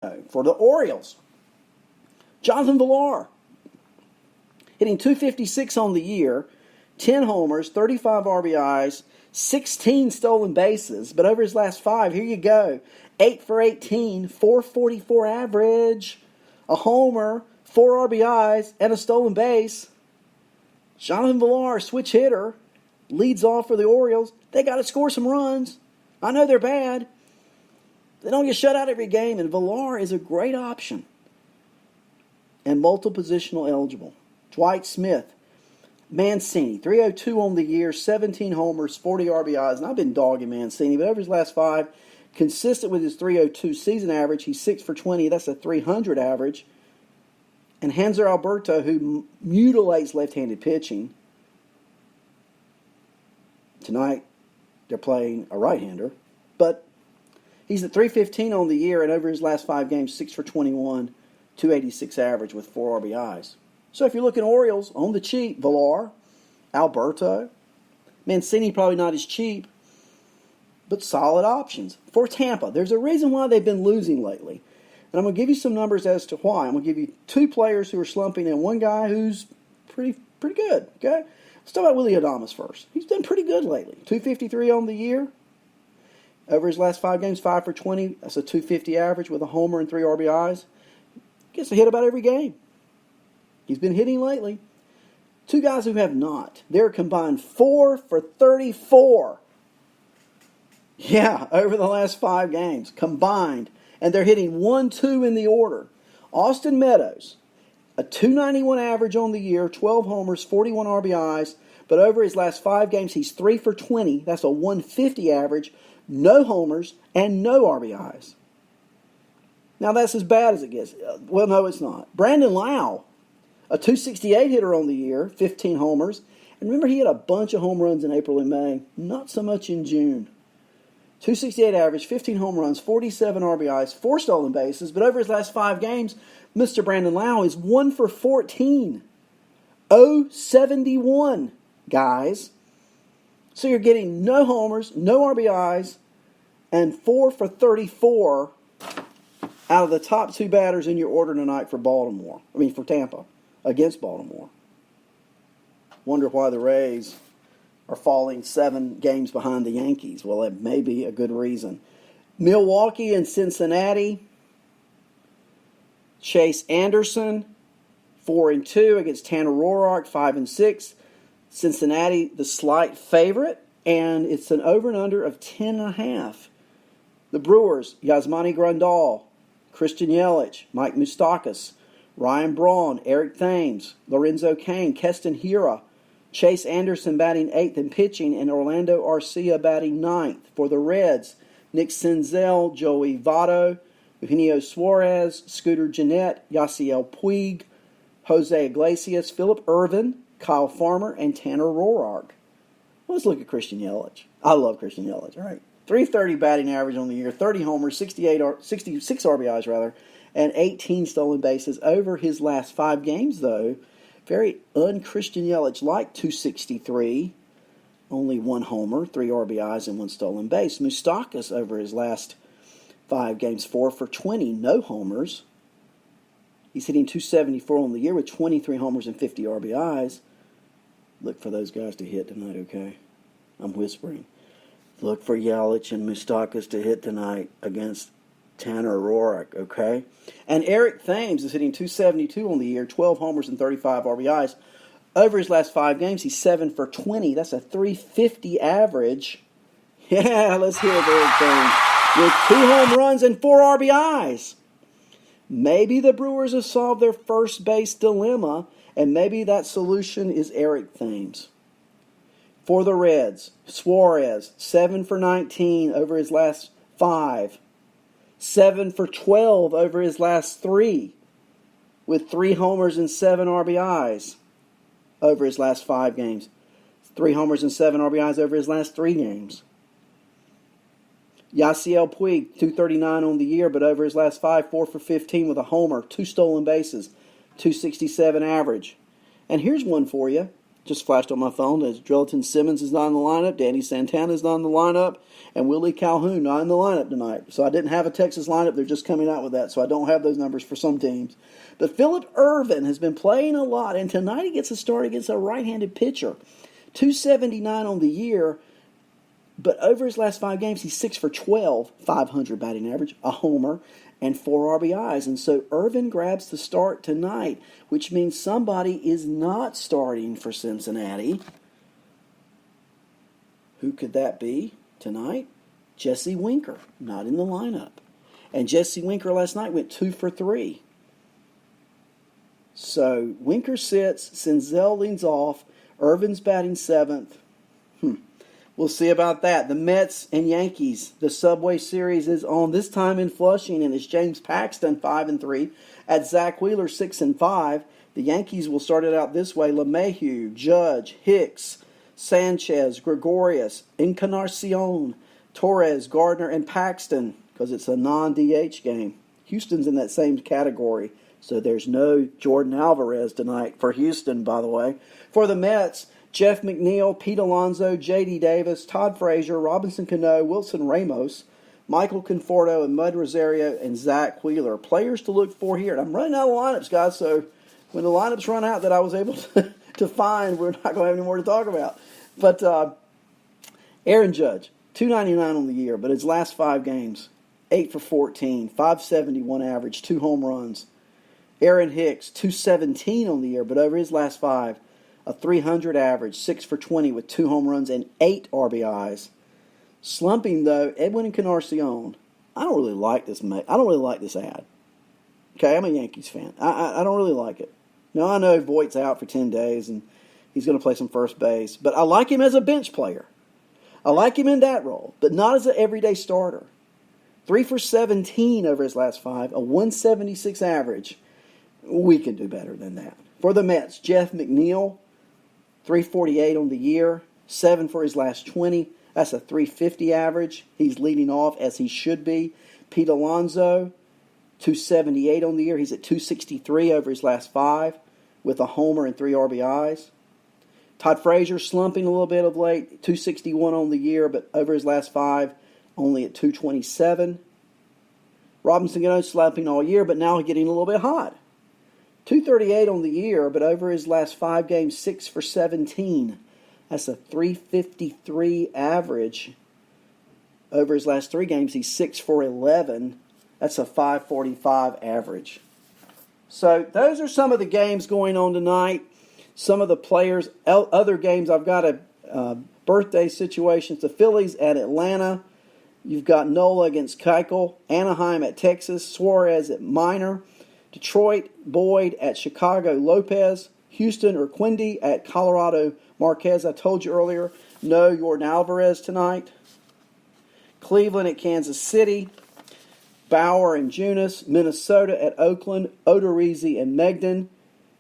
For the Orioles, Jonathan Villar, hitting .256 on the year, 10 homers, 35 RBIs, 16 stolen bases. But over his last 5, here you go, 8 for 18, 444 average, a homer, 4 RBIs, and a stolen base. Jonathan Villar, switch hitter, leads off for the Orioles. They got to score some runs. I know they're bad. They don't get shut out every game, and Villar is a great option and multiple positional eligible. Dwight Smith, Mancini, 302 on the year, 17 homers, 40 RBIs, and I've been dogging Mancini, but over his last 5, consistent with his 302 season average, he's 6 for 20, that's a 300 average. And Hanser Alberto, who mutilates left-handed pitching, tonight they're playing a right-hander, but he's at 315 on the year, and over his last 5 games, 6 for 21, 286 average with 4 RBIs. So if you're looking Orioles, on the cheap, Villar, Alberto, Mancini probably not as cheap, but solid options. For Tampa, there's a reason why they've been losing lately. And I'm going to give you some numbers as to why. I'm going to give you 2 players who are slumping and one guy who's pretty good. Okay, let's talk about Willy Adames first. He's done pretty good lately. 253 on the year. Over his last 5 games, 5 for 20. That's a 250 average with a homer and 3 RBIs. Gets a hit about every game. He's been hitting lately. 2 guys who have not. They're combined 4 for 34. Yeah, over the last 5 games combined. And they're hitting 1-2 in the order. Austin Meadows, a 291 average on the year, 12 homers, 41 RBIs. But over his last 5 games, he's 3 for 20. That's a 150 average. No homers, and no RBIs. Now, that's as bad as it gets. Well, no, it's not. Brandon Lowe, a 268 hitter on the year, 15 homers. And remember, he had a bunch of home runs in April and May. Not so much in June. 268 average, 15 home runs, 47 RBIs, 4 stolen bases. But over his last 5 games, Mr. Brandon Lowe is 1 for 14. 071, guys. So you're getting no homers, no RBIs, and 4 for 34 out of the top 2 batters in your order tonight for for Tampa, against Baltimore. Wonder why the Rays are falling 7 games behind the Yankees. Well, that may be a good reason. Milwaukee and Cincinnati. Chase Anderson, 4-2 against Tanner Roark, 5-6. Cincinnati, the slight favorite, and it's an over and under of 10.5. The Brewers, Yasmani Grandal, Christian Yelich, Mike Moustakas, Ryan Braun, Eric Thames, Lorenzo Cain, Keston Hiura, Chase Anderson batting 8th in pitching, and Orlando Arcia batting 9th. For the Reds, Nick Senzel, Joey Votto, Eugenio Suarez, Scooter Gennett, Yasiel Puig, Jose Iglesias, Philip Ervin, Kyle Farmer, and Tanner Roark. Let's look at Christian Yelich. I love Christian Yelich. All right, 330 batting average on the year, 30 homers, 66 RBIs and 18 stolen bases. Over his last 5 games, though, very un-Christian Yelich-like 263, only 1 homer, 3 RBIs, and 1 stolen base. Moustakas over his last 5 games, 4 for 20, no homers. He's hitting 274 on the year with 23 homers and 50 RBIs. Look for those guys to hit tonight, okay? I'm whispering. Look for Yelich and Moustakas to hit tonight against Tanner Roark, okay? And Eric Thames is hitting 272 on the year, 12 homers and 35 RBIs. Over his last 5 games, he's 7 for 20. That's a 350 average. Yeah, let's hear it, Eric Thames. With 2 home runs and 4 RBIs. Maybe the Brewers have solved their first base dilemma, and maybe that solution is Eric Thames. For the Reds, Suarez, 7 for 19 over his last 5. 7 for 12 over his last 3, with 3 homers and 7 RBIs over his last 5 games. 3 homers and 7 RBIs over his last 3 games. Yasiel Puig, 239 on the year, but over his last 5, 4 for 15 with a homer, 2 stolen bases, 267 average. And here's one for you. just flashed on my phone as Drellton Simmons is not in the lineup, Danny Santana is not in the lineup, and Willie Calhoun not in the lineup tonight. So I didn't have a Texas lineup. They're just coming out with that, so I don't have those numbers for some teams. But Phillip Ervin has been playing a lot, and tonight he gets a start against a right-handed pitcher. 279 on the year, but over his last 5 games, he's 6 for 12, 500 batting average, a homer, and 4 RBIs. And so Ervin grabs the start tonight, which means somebody is not starting for Cincinnati. Who could that be tonight? Jesse Winker, not in the lineup. And Jesse Winker last night went 2 for 3. So Winker sits, Senzel leans off, Ervin's batting 7th. We'll see about that. The Mets and Yankees, the Subway Series is on, this time in Flushing, and it's James Paxton 5-3 at Zach Wheeler 6-5. The Yankees will start it out this way: LeMahieu, Judge, Hicks, Sanchez, Gregorius, Encarnacion, Torres, Gardner, and Paxton, because it's a non-DH game. Houston's in that same category, so there's no Jordan Alvarez tonight for Houston, by the way. For the Mets, Jeff McNeil, Pete Alonso, J.D. Davis, Todd Frazier, Robinson Cano, Wilson Ramos, Michael Conforto, and Mud Rosario, and Zach Wheeler. Players to look for here. And I'm running out of lineups, guys, so when the lineups run out that I was able to find, we're not going to have any more to talk about. But Aaron Judge, 299 on the year, but his last 5 games, 8 for 14, 571 average, 2 home runs. Aaron Hicks, 217 on the year, but over his last 5, a 300 average, 6 for 20 with 2 home runs and 8 RBIs. Slumping, though, Edwin Encarnacion. I don't really like this ad. Okay, I'm a Yankees fan. I don't really like it. Now, I know Voigt's out for 10 days, and he's going to play some first base, but I like him as a bench player. I like him in that role, but not as an everyday starter. 3 for 17 over his last 5, a 176 average. We can do better than that. For the Mets, Jeff McNeil, 348 on the year, 7 for his last 20. That's a 350 average. He's leading off as he should be. Pete Alonso, 278 on the year. He's at 263 over his last 5 with a homer and 3 RBIs. Todd Frazier slumping a little bit of late, 261 on the year, but over his last 5, only at 227. Robinson Cano slumping all year, but now getting a little bit hot. 238 on the year, but over his last 5 games, 6 for 17. That's a 353 average. Over his last 3 games, he's 6 for 11. That's a 545 average. So those are some of the games going on tonight. Some of the players, other games, I've got birthday situations. The Phillies at Atlanta. You've got Nola against Keuchel. Anaheim at Texas. Suarez at Minor. Detroit, Boyd at Chicago, Lopez. Houston, Urquidy at Colorado, Marquez. I told you earlier, no Jordan Alvarez tonight. Cleveland at Kansas City. Bauer and Junis. Minnesota at Oakland, Odorizzi and Megden.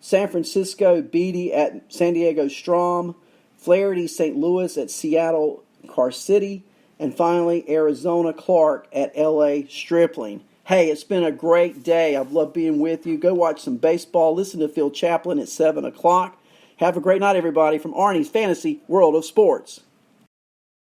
San Francisco, Beatty at San Diego, Strom. Flaherty, St. Louis at Seattle, Car City. And finally, Arizona, Clark at L.A., Stripling. Hey, it's been a great day. I've loved being with you. Go watch some baseball. Listen to Phil Chaplin at 7 o'clock. Have a great night, everybody, from Arnie's Fantasy World of Sports.